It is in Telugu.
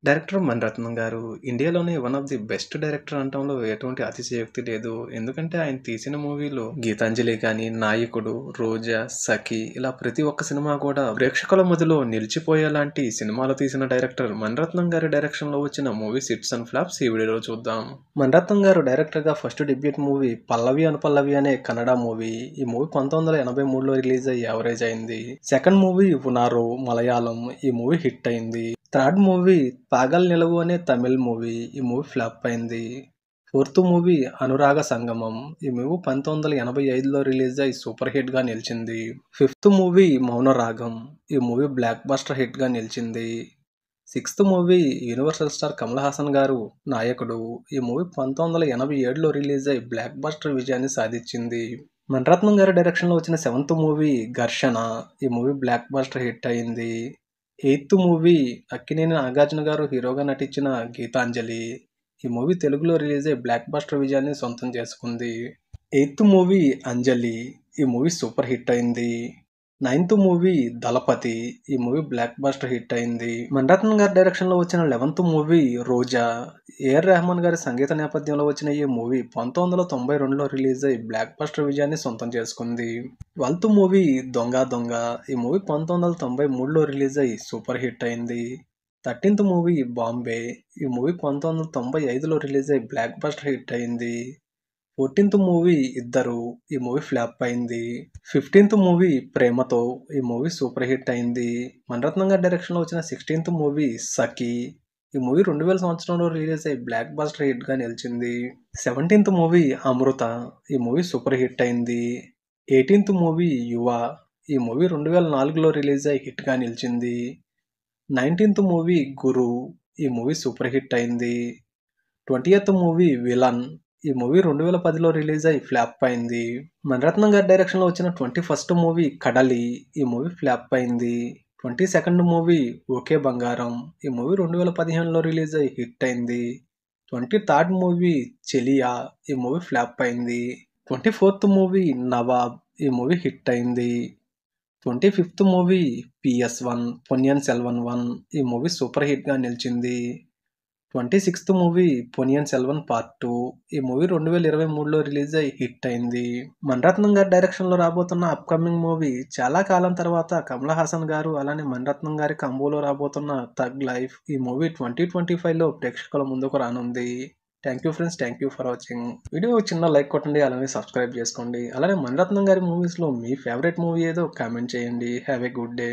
డైరెక్టర్ మణిరత్నం గారు ఇండియాలోనే one of the best director అనటంలో ఎటువంటి అతిశయోక్తి లేదు. ఎందుకంటే ఆయన తీసిన మూవీలు 'గీతాంజలి' కానీ, 'నాయకుడు', 'రోజా', 'సఖి' ఇలా ప్రతి ఒక్క సినిమా కూడా ప్రేక్షకుల మదిలో నిలిచిపోయేలాంటి సినిమాలు తీసిన డైరెక్టర్ మణిరత్నం గారి డైరెక్షన్‌లో వచ్చిన మూవీస్ హిట్స్ అండ్ ఫ్లాప్స్ ఈ వీడియోలో చూద్దాం. మణిరత్నం గారు డైరెక్టర్‌గా first debut movie 'Pallavi Anupallavi' అనే కన్నడ మూవీ. ఈ మూవీ 1983లో రిలీజ్ అయ్యి యావరేజ్ అయింది. Second movie 'Unaro' Malayalam. ఈ మూవీ హిట్ అయింది. థర్డ్ మూవీ 'పాగల్ నిలవు' అనే తమిళ్ మూవీ. ఈ మూవీ ఫ్లాప్ అయింది. Fourth movie 'Anuraga Sangamam'. ఈ మూవీ 1985లో రిలీజ్ అయి సూపర్ హిట్ గా నిలిచింది. Fifth movie 'Mouna Ragam'. ఈ మూవీ బ్లాక్ బస్టర్ హిట్ గా నిలిచింది. Sixth movie universal star Kamal Haasan గారు 'నాయకుడు'. ఈ మూవీ 1987లో రిలీజ్ అయి బ్లాక్ బస్టర్ విజయాన్ని సాధించింది. మణిరత్నం గారి డైరెక్షన్లో వచ్చిన సెవెంత్ మూవీ 'ఘర్షణ'. ఈ మూవీ బ్లాక్ బస్టర్ హిట్ అయింది. ఎయిత్ మూవీ అక్కినేని నాగార్జున గారు హీరోగా నటించిన 'గీతాంజలి'. ఈ మూవీ తెలుగులో రిలీజ్ అయ్యి బ్లాక్ బస్టర్ విజయాన్ని సొంతం చేసుకుంది. ఎయిత్ మూవీ 'అంజలి'. ఈ మూవీ సూపర్ హిట్ అయింది. నైన్త్ మూవీ 'దళపతి'. ఈ మూవీ బ్లాక్ బస్టర్ హిట్ అయింది. మణిరత్నం గారి డైరెక్షన్లో వచ్చిన 11th మూవీ 'రోజా'. ఏఆర్ రెహమాన్ గారి సంగీత నేపథ్యంలో వచ్చిన ఈ మూవీ 1992లో రిలీజ్ అయి బ్లాక్ బస్టర్ విజయాన్ని సొంతం చేసుకుంది. 12th మూవీ 'దొంగ దొంగ'. ఈ మూవీ 1993లో రిలీజ్ అయి సూపర్ హిట్ అయింది. 13th movie 'Bombay'. ఈ మూవీ 1995లో రిలీజ్ అయి బ్లాక్ బస్టర్ హిట్ అయింది. 14th మూవీ 'ఇద్దరు'. ఈ మూవీ ఫ్లాప్ అయింది. 15th మూవీ 'ప్రేమతో'. ఈ మూవీ సూపర్ హిట్ అయింది. మణిరత్నం గారి డైరెక్షన్లో వచ్చిన 16th మూవీ 'సఖి'. ఈ మూవీ 2000 సంవత్సరంలో రిలీజ్ అయి బ్లాక్ బస్టర్ హిట్ గా నిలిచింది. 17th మూవీ 'అమృత'. ఈ మూవీ సూపర్ హిట్ అయింది. 18th మూవీ 'యువ'. ఈ మూవీ 2004లో రిలీజ్ అయి హిట్ గా నిలిచింది. 19th మూవీ 'గురు'. ఈ మూవీ సూపర్ హిట్ అయింది. 20th movie 'villain'. ఈ మూవీ 2010లో రిలీజ్ అయి ఫ్లాప్ అయింది. మణిరత్నం గారి డైరెక్షన్లో వచ్చిన 21st మూవీ 'కడలి'. ఈ మూవీ ఫ్లాప్ అయింది. 22nd మూవీ 'ఓకే బంగారం'. ఈ మూవీ 2015లో రిలీజ్ అయి హిట్ అయింది. 23rd మూవీ 'చెలియా'. ఈ మూవీ ఫ్లాప్ అయింది. 24th movie 'Nawab'. ఈ మూవీ హిట్ అయింది. 25th movie 'PS1 Ponniyin Selvan 1'. ఈ మూవీ సూపర్ హిట్ గా నిలిచింది. 26th movie 'Ponniyin Selvan part 2'. ఈ మూవీ 2023లో రిలీజ్ అయి హిట్ అయింది. మణిరత్నం గారి డైరెక్షన్లో రాబోతున్న అప్కమింగ్ మూవీ చాలా కాలం తర్వాత కమల్ హాసన్ గారు అలానే మణిరత్నం గారి కాంబోలో రాబోతున్న 'థగ్ లైఫ్'. ఈ మూవీ 2025లో ప్రేక్షకుల ముందుకు రానుంది. Thank you friends, thank you for watching. Video చిన్న లైక్ కొట్టండి, అలానే సబ్స్క్రైబ్ చేసుకోండి. అలానే మణిరత్నం గారి మూవీస్లో మీ ఫేవరెట్ మూవీ ఏదో కామెంట్ చేయండి. Have a good day.